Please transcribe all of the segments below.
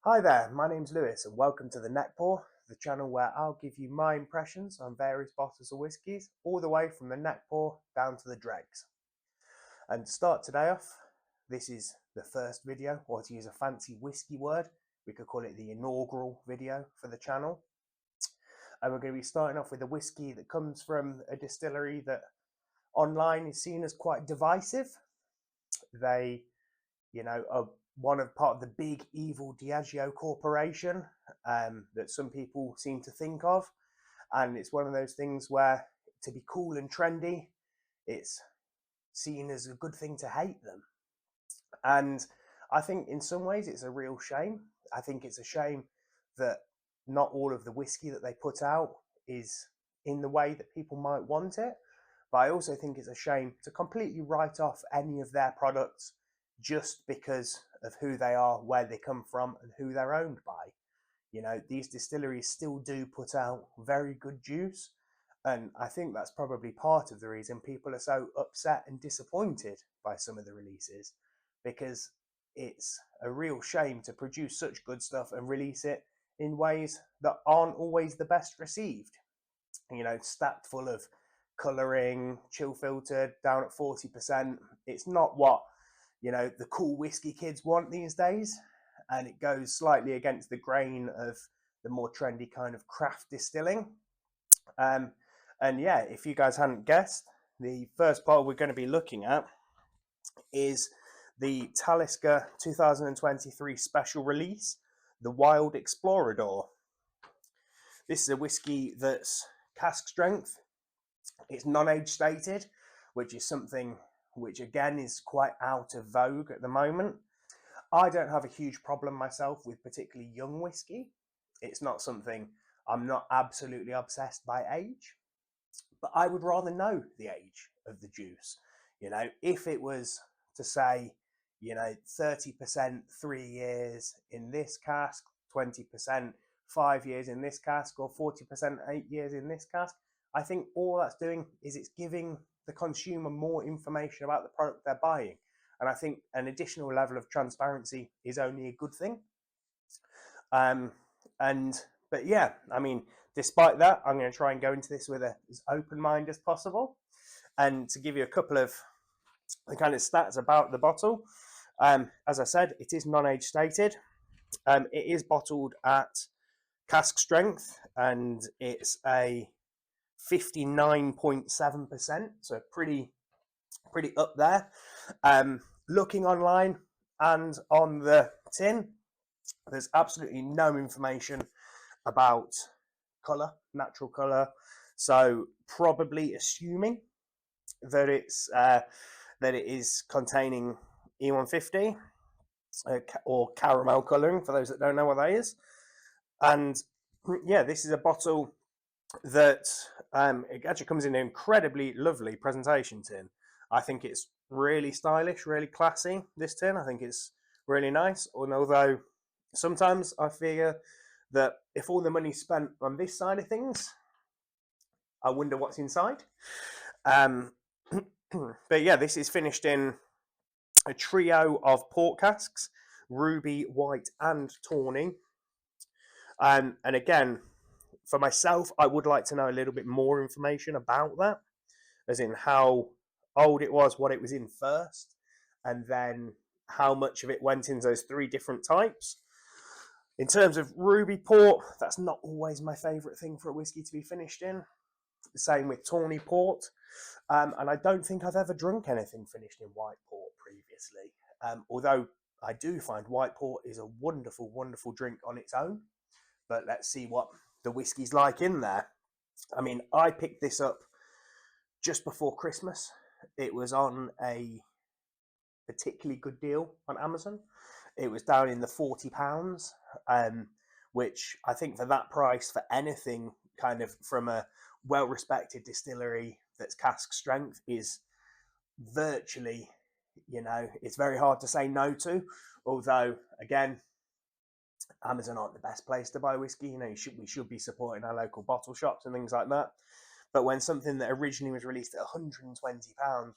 Hi there, my name's Lewis and welcome to the Neck Pour, the channel where I'll give you my impressions on various bottles of whiskies, all the way from the neck pour down to the dregs. And to start today off, this is the first video, or to use a fancy whiskey word, we could call it the inaugural video for the channel. And we're going to be starting off with a whiskey that comes from a distillery that online is seen as quite divisive. They, are part of the big evil Diageo corporation that some people seem to think of. And it's one of those things where to be cool and trendy, it's seen as a good thing to hate them. And I think in some ways it's a real shame. I think it's a shame that not all of the whiskey that they put out is in the way that people might want it. But I also think it's a shame to completely write off any of their products just because of who they are, where they come from, and who they're owned by. These distilleries still do put out very good juice. And I think that's probably part of the reason people are so upset and disappointed by some of the releases, because it's a real shame to produce such good stuff and release it in ways that aren't always the best received. Stacked full of colouring, chill filtered, down at 40%. It's not what, the cool whiskey kids want these days. And it goes slightly against the grain of the more trendy kind of craft distilling. And yeah, if you guys hadn't guessed, the first bottle we're going to be looking at is the Talisker 2023 special release, the Wild Explorador. This is a whiskey that's cask strength. It's non-age stated, which is something which again is quite out of vogue at the moment. I don't have a huge problem myself with particularly young whiskey. It's not something, I'm not absolutely obsessed by age, but I would rather know the age of the juice. If it was to say, 30% 3 years in this cask, 20% 5 years in this cask, or 40% 8 years in this cask, I think all that's doing is it's giving the consumer more information about the product they're buying. And I think an additional level of transparency is only a good thing. But yeah, despite that, I'm going to try and go into this with as open mind as possible. And to give you a couple of the kind of stats about the bottle, as I said, it is non-age stated. It is bottled at cask strength, and it's a 59.7%, so pretty up there. Looking online and on the tin, there's absolutely no information about colour, natural colour. So probably assuming that it is containing E150 or caramel colouring, for those that don't know what that is. And yeah, this is a bottle that it actually comes in an incredibly lovely presentation tin. I think it's really stylish, really classy, this tin. I think it's really nice. And although sometimes I fear that if all the money's spent on this side of things, I wonder what's inside. But yeah, this is finished in a trio of port casks, ruby, white, and tawny. And again, for myself, I would like to know a little bit more information about that, as in how old it was, what it was in first, and then how much of it went into those three different types. In terms of ruby port, that's not always my favourite thing for a whiskey to be finished in. The same with tawny port. And I don't think I've ever drunk anything finished in white port previously. Although I do find white port is a wonderful, wonderful drink on its own. But let's see what the whiskey's like in there. I picked this up just before Christmas. It was on a particularly good deal on Amazon. It was down in the £40, which I think for that price, for anything kind of from a well-respected distillery that's cask strength, is virtually, it's very hard to say no to. Although, again, Amazon aren't the best place to buy whiskey. We should be supporting our local bottle shops and things like that. But when something that originally was released at £120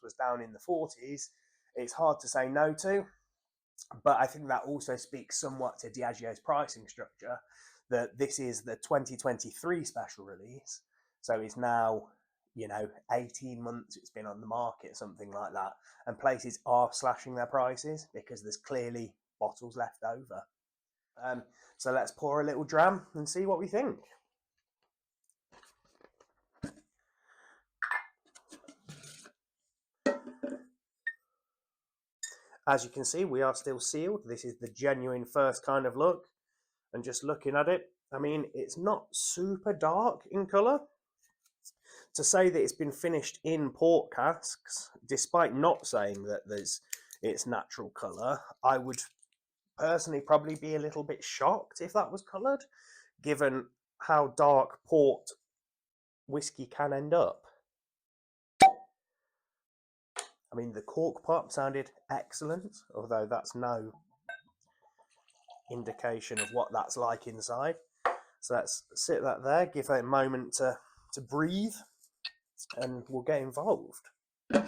was down in the 40s, it's hard to say no to. But I think that also speaks somewhat to Diageo's pricing structure, that this is the 2023 special release. So it's now, 18 months it's been on the market, something like that. And places are slashing their prices because there's clearly bottles left over. So let's pour a little dram and see what we think. As you can see, we are still sealed. This is the genuine first kind of look. And just looking at it, I mean, it's not super dark in colour. To say that it's been finished in port casks, despite not saying that there's its natural colour, I would personally probably be a little bit shocked if that was coloured, given how dark port whiskey can end up. I mean, the cork pop sounded excellent, although that's no indication of what that's like inside. So let's sit that there, give it a moment to breathe, and we'll get involved. I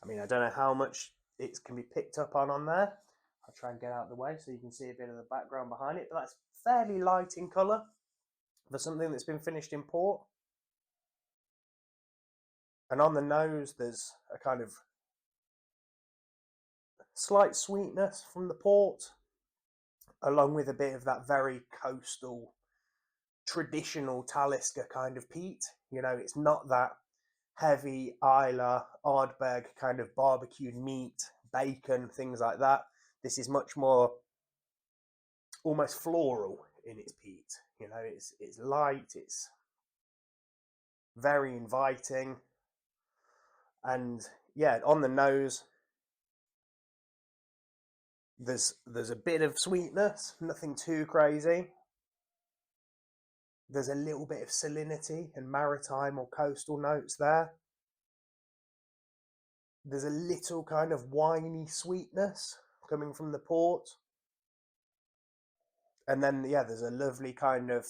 mean, I don't know how much it can be picked up on there. I'll try and get out of the way so you can see a bit of the background behind it, but that's fairly light in colour for something that's been finished in port. And on the nose, there's a kind of slight sweetness from the port, along with a bit of that very coastal, traditional Talisker kind of peat. It's not that heavy Isla, Ardbeg kind of barbecued meat, bacon, things like that. This is much more almost floral in its peat. It's light, it's very inviting, and yeah, on the nose, there's a bit of sweetness, nothing too crazy. There's a little bit of salinity and maritime or coastal notes there. There's a little kind of winey sweetness coming from the port. And then, yeah, there's a lovely kind of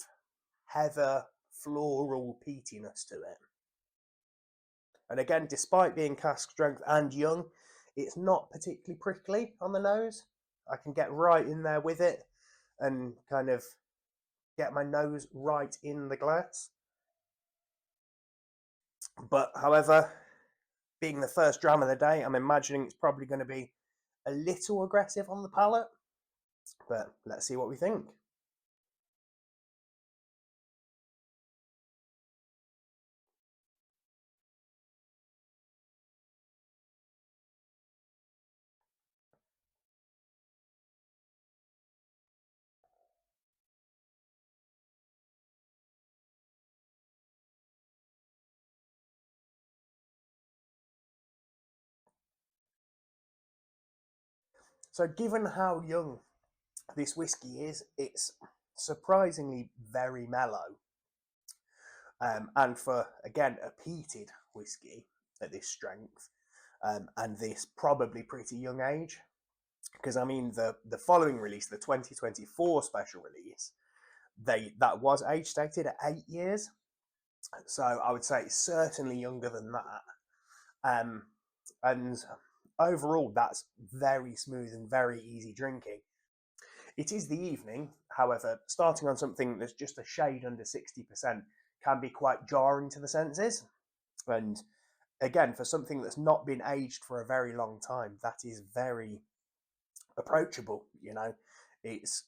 heather floral peatiness to it. And again, despite being cask strength and young, it's not particularly prickly on the nose. I can get right in there with it and kind of get my nose right in the glass. But however, being the first dram of the day, I'm imagining it's probably going to be a little aggressive on the palate. But let's see what we think. So given how young this whiskey is, it's surprisingly very mellow. And for, again, a peated whiskey at this strength, and this probably pretty young age, because I mean the following release, the 2024 special release, that was age stated at 8 years. So I would say it's certainly younger than that. And overall, that's very smooth and very easy drinking. It is the evening, however, starting on something that's just a shade under 60% can be quite jarring to the senses. And again, for something that's not been aged for a very long time, that is very approachable. It's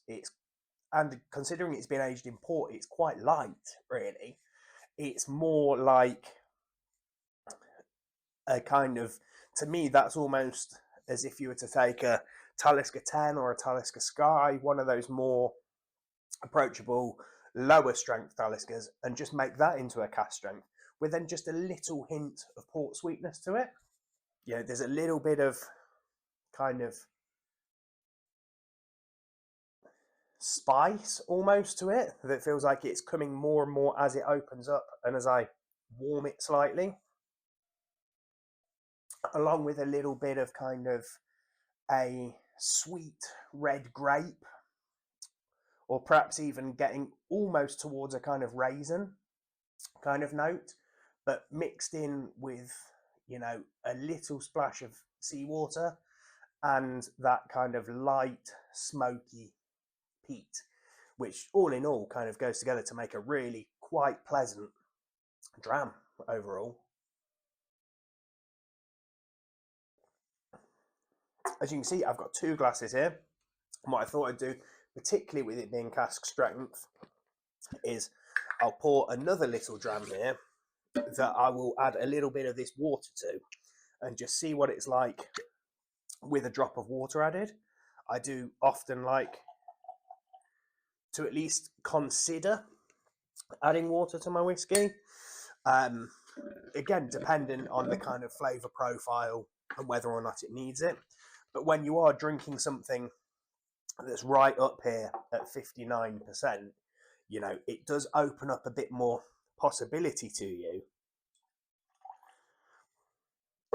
and considering it's been aged in port, it's quite light, really. It's more like a kind of, to me, that's almost as if you were to take a Talisker 10 or a Talisker Sky, one of those more approachable, lower strength Taliskers, and just make that into a cask strength with then just a little hint of port sweetness to it. There's a little bit of kind of spice almost to it that feels like it's coming more and more as it opens up and as I warm it slightly, along with a little bit of kind of a sweet red grape or perhaps even getting almost towards a kind of raisin kind of note, but mixed in with, you know, a little splash of seawater and that kind of light, smoky peat, which all in all kind of goes together to make a really quite pleasant dram overall. As you can see, I've got 2 glasses here. And what I thought I'd do, particularly with it being cask strength, is I'll pour another little dram here that I will add a little bit of this water to and just see what it's like with a drop of water added. I do often like to at least consider adding water to my whiskey. Again, depending on the kind of flavour profile and whether or not it needs it. But when you are drinking something that's right up here at 59%, you know, it does open up a bit more possibility to you.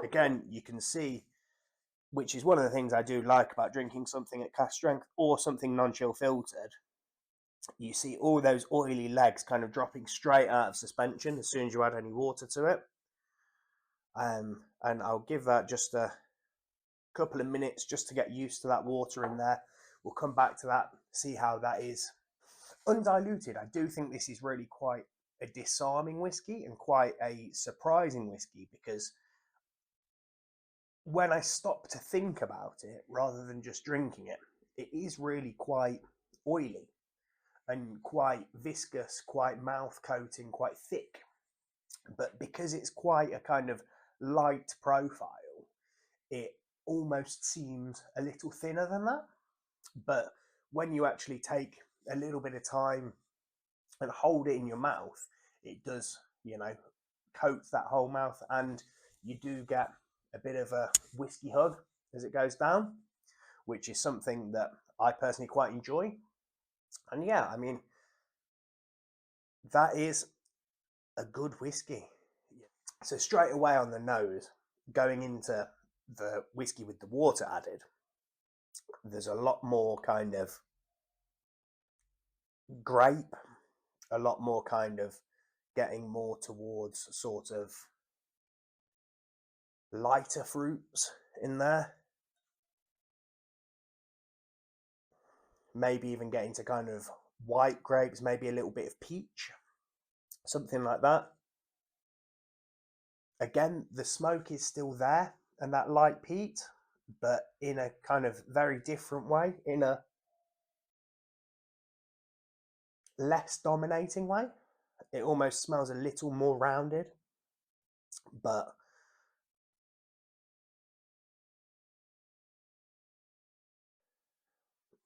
Again, you can see, which is one of the things I do like about drinking something at cask strength or something non-chill filtered. You see all those oily legs kind of dropping straight out of suspension as soon as you add any water to it. And I'll give that just a couple of minutes just to get used to that water in there. We'll come back to that, see how that is. Undiluted, I do think this is really quite a disarming whiskey and quite a surprising whiskey, because when I stop to think about it rather than just drinking it, it is really quite oily and quite viscous, quite mouth coating, quite thick. But because it's quite a kind of light profile, it almost seems a little thinner than that. But when you actually take a little bit of time and hold it in your mouth, it does, you know, coat that whole mouth, and you do get a bit of a whiskey hug as it goes down, which is something that I personally quite enjoy. And yeah, I mean, that is a good whiskey. So straight away on the nose, going into the whiskey with the water added, there's a lot more kind of grape, a lot more kind of getting more towards sort of lighter fruits in there. Maybe even getting to kind of white grapes, maybe a little bit of peach, something like that. Again, the smoke is still there and that light peat, but in a kind of very different way, in a less dominating way. It almost smells a little more rounded, but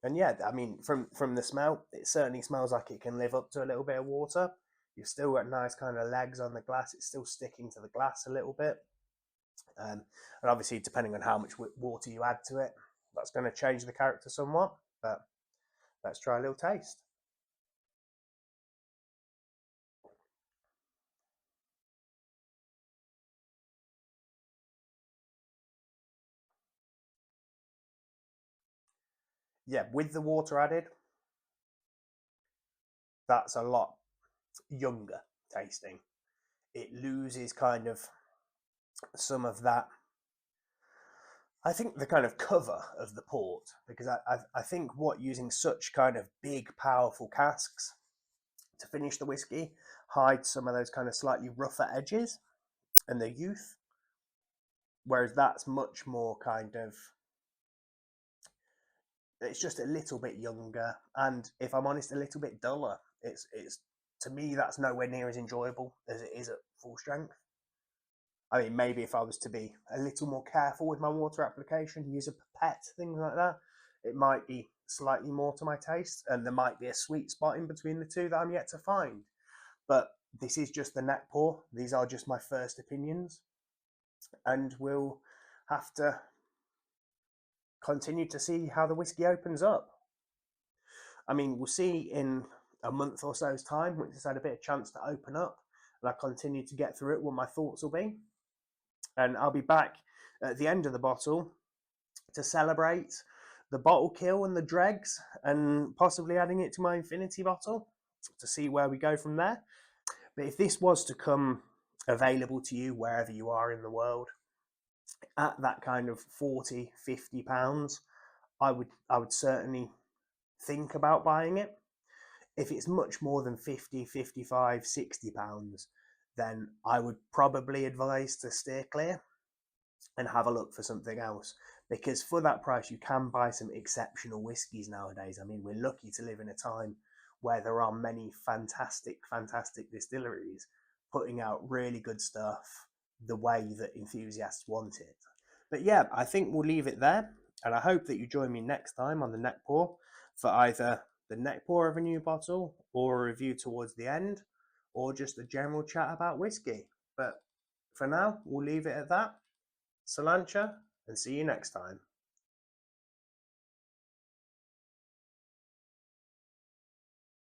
and yeah, I mean, from the smell, it certainly smells like it can live up to a little bit of water. You've still got nice kind of legs on the glass. It's still sticking to the glass a little bit. And obviously, depending on how much water you add to it, that's going to change the character somewhat. But let's try a little taste. Yeah, with the water added, that's a lot younger tasting. It loses kind of some of that, I think, the kind of cover of the port, because I think what using such kind of big, powerful casks to finish the whiskey hides some of those kind of slightly rougher edges and the youth, whereas that's much more kind of, it's just a little bit younger, and if I'm honest, a little bit duller. It's to me, that's nowhere near as enjoyable as it is at full strength. I mean, maybe if I was to be a little more careful with my water application, use a pipette, things like that, it might be slightly more to my taste, and there might be a sweet spot in between the two that I'm yet to find. But this is just the neck pour. These are just my first opinions, and we'll have to continue to see how the whiskey opens up. I mean, we'll see in a month or so's time, once it's had a bit of chance to open up, and I continue to get through it, what my thoughts will be. And I'll be back at the end of the bottle to celebrate the bottle kill and the dregs and possibly adding it to my infinity bottle to see where we go from there. But if this was to come available to you wherever you are in the world at that kind of 40-50 pounds, I would certainly think about buying it. If it's much more than 50, 55, 60 pounds, then I would probably advise to steer clear and have a look for something else, because for that price you can buy some exceptional whiskies nowadays. I mean, we're lucky to live in a time where there are many fantastic distilleries putting out really good stuff the way that enthusiasts want it. But yeah, I think we'll leave it there, and I hope that you join me next time on the neck pour for either the neck pour of a new bottle or a review towards the end, or just a general chat about whiskey. But for now, we'll leave it at that. Salancha, and see you next time.